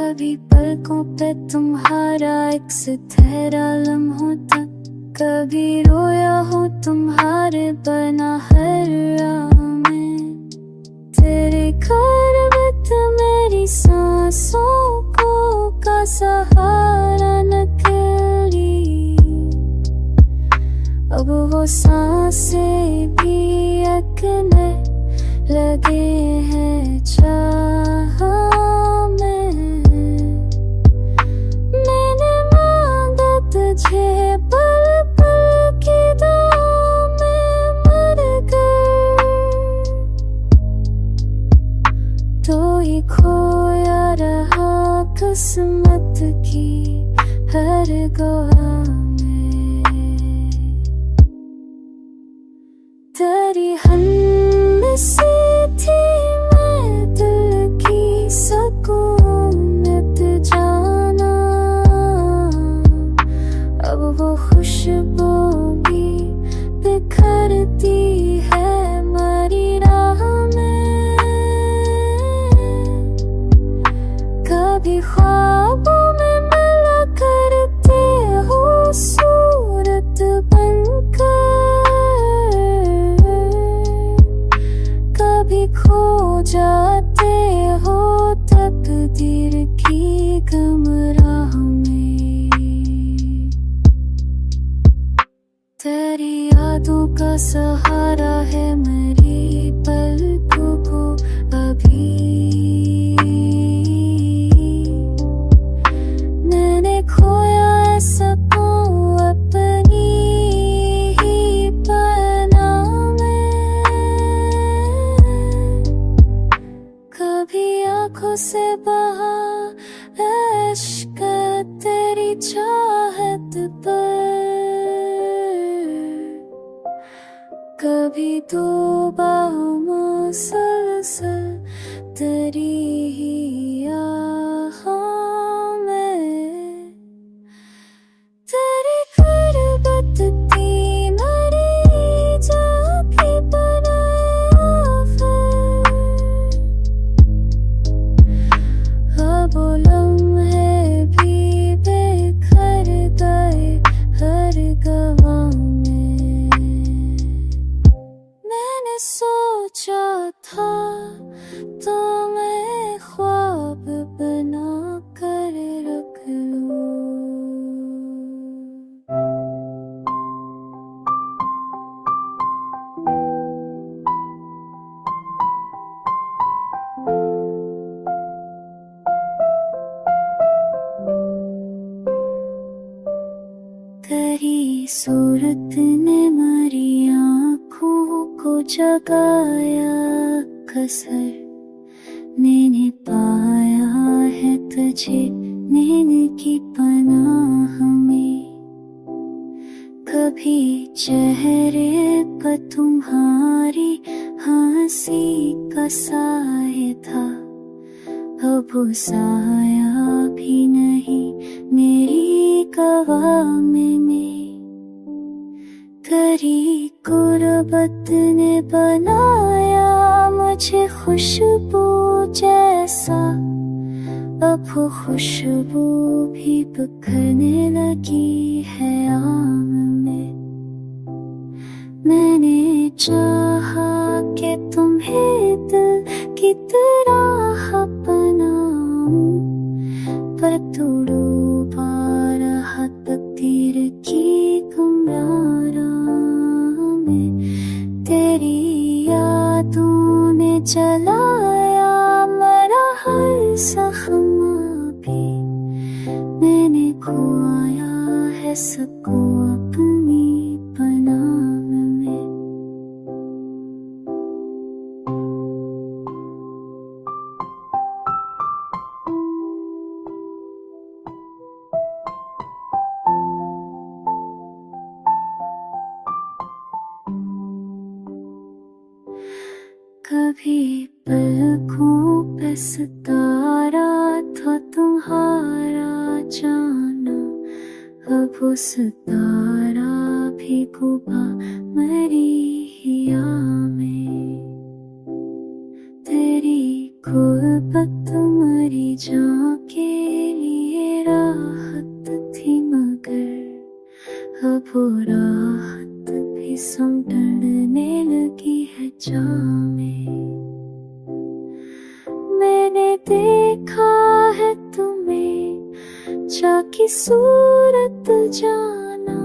कभी पलकों पे तुम्हारा एक सितारा लम्हों तक, कभी रोया हो तुम्हारे बना हर राह में। तेरे करवट मेरी सांसों को का सहारा नकली, अब वो सांसें भी अकने लगे हैं चाह में। मैंने मांगा तुझे पल पल की दुआ में मर कर, तो ही खोया रहा किस्मत की हर गवाह में। तेरी हंसी थी मैं दिल की सुकूनत जाना, अब वो खुशबू भी बिखरती है मरी राह में। कभी ख्वाबों में मिला करते हो सूरत बनकर, कभी खो जाते हो तकदीर की गमराह में। तेरी यादों का सहारा है मेरी पलकों को अभी, मैंने खोया है सकूं अपनी ही पनाह में। कभी आँखों से बहा इश्क तेरी चाहत पर, कभी डूबा मुसलसल तेरी ही आहों में। तेरी गुर्बत थी मेरी जाके बनाया फिर, अब वो लम्हे भी बिखर गए हर गवाह में। मैंने सोचा था तो मैं ख्वाब बना कर रख लूं। तेरी सूरत ने मेरी आँखों को जगाया कसर, मैंने पाया है तुझे नैन की पनाह में। कभी चेहरे पर तुम्हारी हंसी का साया था, अब वो साया भी नहीं मेरी गवाह में। तेरी गुर्बत ने बनाया मुझे खुशबू जैसा, अब वो खुशबू भी बिखरने लगी है आम में। मैंने चाहा कि तुम्हें दिल की तरह बनाऊं, पर तू डूबा रहा तकदीर की गमराह में। तेरी यादों ने जलाया मेरा हर ज़ख्म भी, मैंने खोया है सकूं अपनी पनाह में। कभी पलकों पे सितारा था तुम्हारा जाना, अब वो सितारा भी गुबा मेरी हिया में। तेरी गुर्बत मरी जान के लिए राहत थी, मगर अब वो राहत भी सिमटने लगी है जामें। मैंने देखा है तुम्हें जाकी सूरत जाना,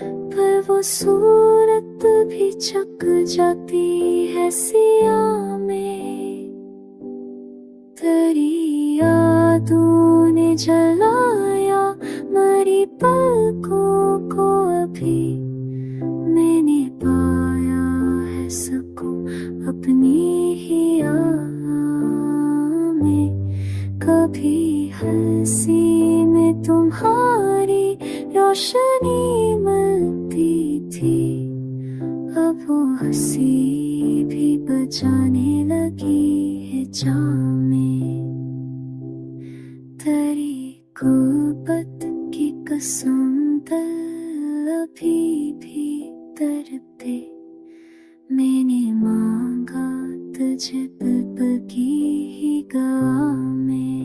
पर वो सूरत भी चक जाती है सिया में। तेरी यादों ने जलाया मरी पलकों को, अभी मैंने पाया है सुकून अपनी ही याद में। कभी हंसी में तुम्हारी रोशनी मिलती थी, अब वो हंसी भी बजाने लगी है जामें। तेरी गुर्बत की कसम दिल अभी भी तड़पे, मैंने मांगा तुझे पल की ही गम में।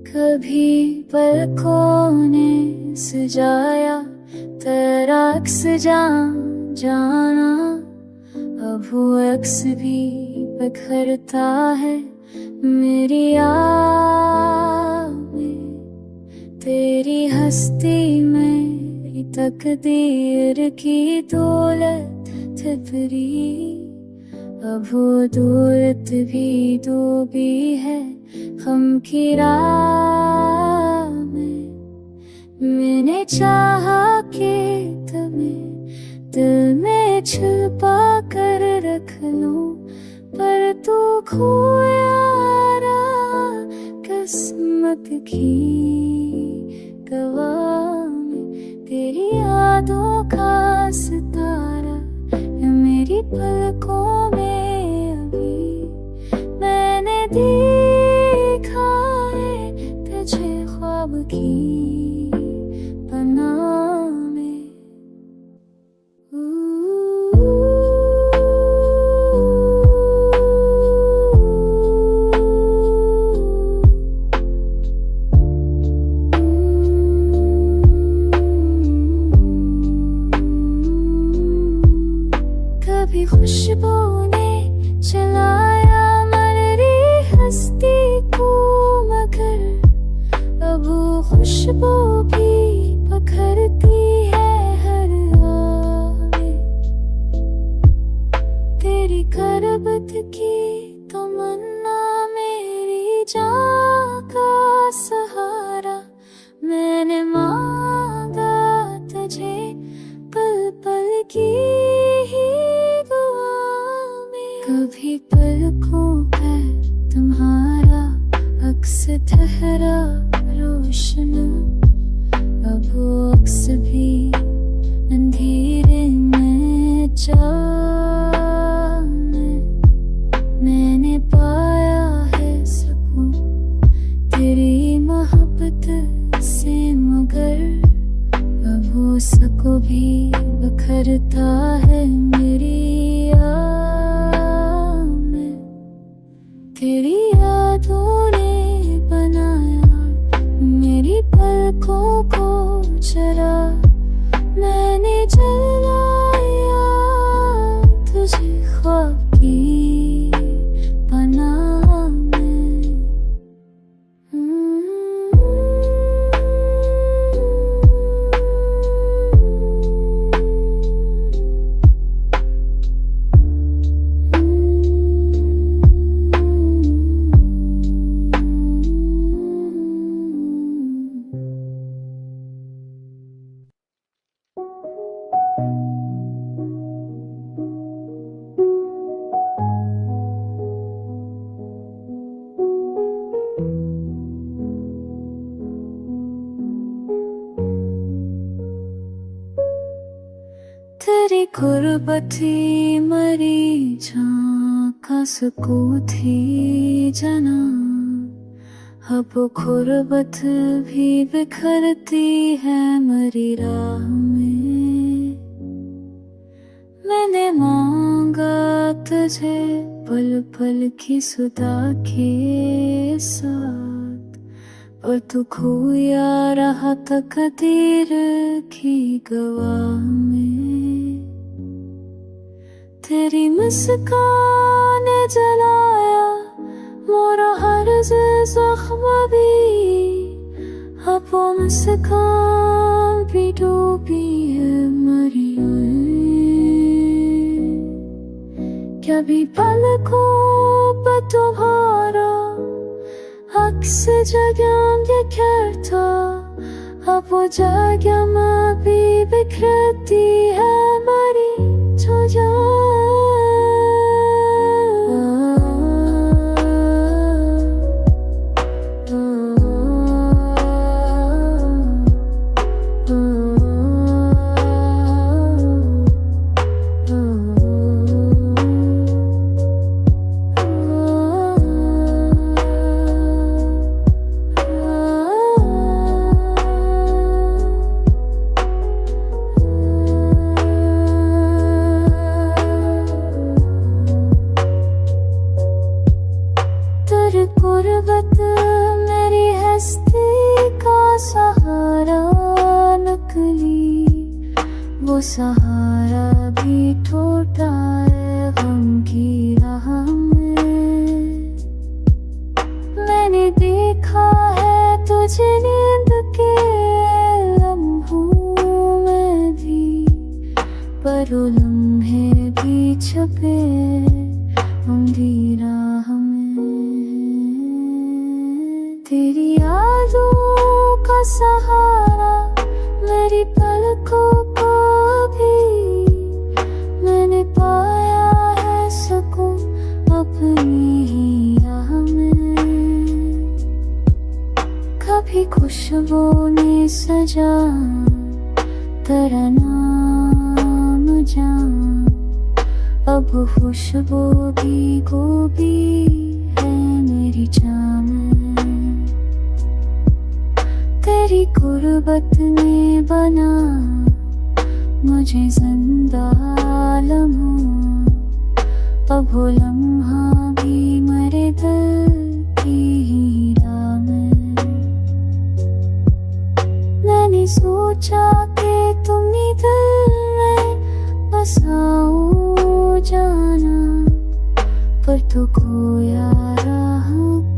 कभी पलकों ने सजाया तेरा अक्स जाना, अब वो अक्स भी बिखरता है मेरी याद में। तेरी हस्ती मेरी तकदीर की दौलत थपरी, अब वो दौलत भी डूबी है गम की राह में। मैंने चाहा कि तुम्हें दिल में छुपा कर रख लूं, पर तू खोया रहा किस्मत की गवाह में। तेरी यादों का सितारा है मेरी पलकों में, अभी मैंने देखा है तुझे ख्वाब की पनाह में। कभी खुशबू ने चलाया मरी हस्ती को, मगर अब वो खुशबू भी पखरती है हर आह में। तेरी करबत की तमन्ना मेरी जान का सहारा, मैंने मांगा तुझे पल पल की ही दुआ में। कभी पलकों पे तुम्हारा अक्स ठहरा रोशन, अब वो अक्स भी अंधेरे में जाने। मैंने पाया है सुकून तेरी मोहब्बत से, मगर अब वो सको भी बिखरता है मेरी याद में। तेरी यादों ने बनाया मेरी पलकों को चरा, मैंने जलाया तुझे ख्वाब की पनाह में। तेरी गुर्बती मरी जान का सुकून थी जना, अब गुर्बत भी बिखरती है मरी राह में। मैंने मांगा तुझे पल पल की सुधा के साथ, और तू खोया रहा तकदीर की गवाह में। तेरी मुस्कान ने जलाया मोरा हर जख्म भी, अब वो मुस्कान भी डूबी है मरी में। कभी पलकों पर तुम्हारा अक्स जगह बिखरता, अब वो जगह में भी बिखरती है मरी जो गुर्बत मेरी हस्ती का सहारा नकली, वो सहारा भी टूटा है गम की राह में। मैंने देखा है तुझे नींद के लम्हों में भी, पर वो लम्हे भी छुपे अंधेरा में। तेरी यादों का सहारा मेरी पलकों को भी, मैंने पाया है सुकून अपनी ही राह में। कभी खुशबू ने सजा तेरा नाम जान, अब खुशबू भी गोभी है मेरी जान में। तेरी गुर्बत ने बना मुझे जिंदा लम्हा, अब वो लम्हा भी मरे दिल की ही राह में। मैंने सोचा कि तुम ही दिल में बसाओ जाना, पर तू खोया रहा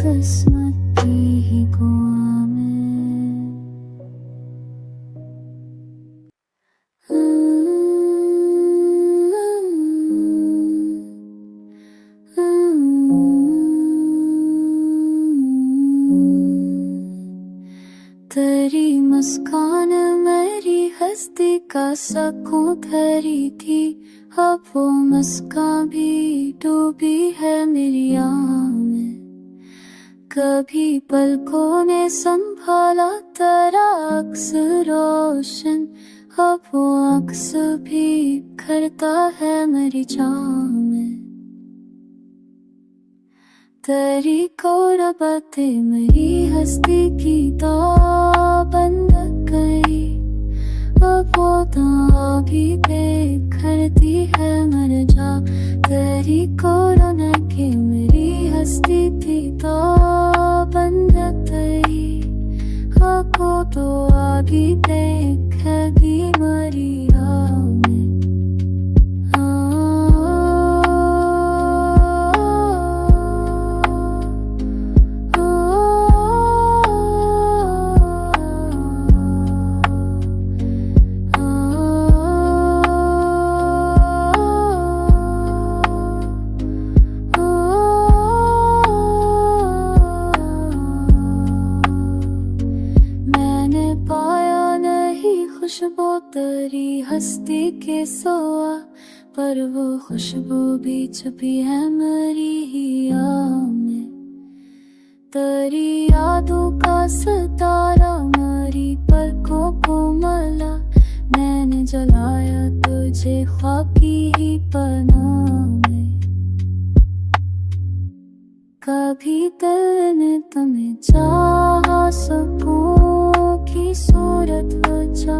किस्मत की ही गुआ में। तेरी मुस्कान मेरी हस्ती का सकून धरी थी, अब वो मुस्कान भी डूबी है मेरी आँख में। कभी पलकों ने संभाला तेरा अक्स रोशन, अब वो अक्स भी बिखरता है मेरी जान में। तेरी गुर्बतें मेरी हस्ती की दां बंद गई, अब वो दां भी बिखरती है मर जा। तेरी कोरोना के मेरी हस्ती की दां बंद गई, अब वो तो अभी बिखरती मरी राह में। खुशबू तेरी हस्ती के सोआ, पर वो खुशबू भी छुपी है मेरी ही आँख में। तेरी यादों का सितारा मेरी पलकों को मला, मैंने जलाया तुझे ख्वाब की ही पनाह में। कभी दिल ने तुम्हें चाहा, सकूं की सूरत बचा,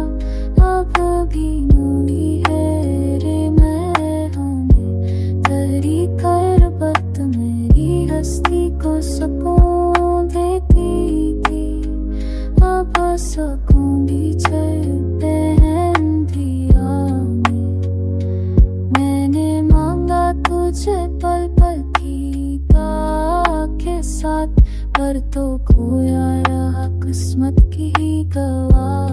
अब भी नूरी है रे महरों में। तेरी करबत मेरी हस्ती को सकून देती थी, अब सकून भी चलते हैं दिया में। मैंने मांगा तुझे पल पल की के साथ, पर तो खोया रहा किस्मत की गवाह।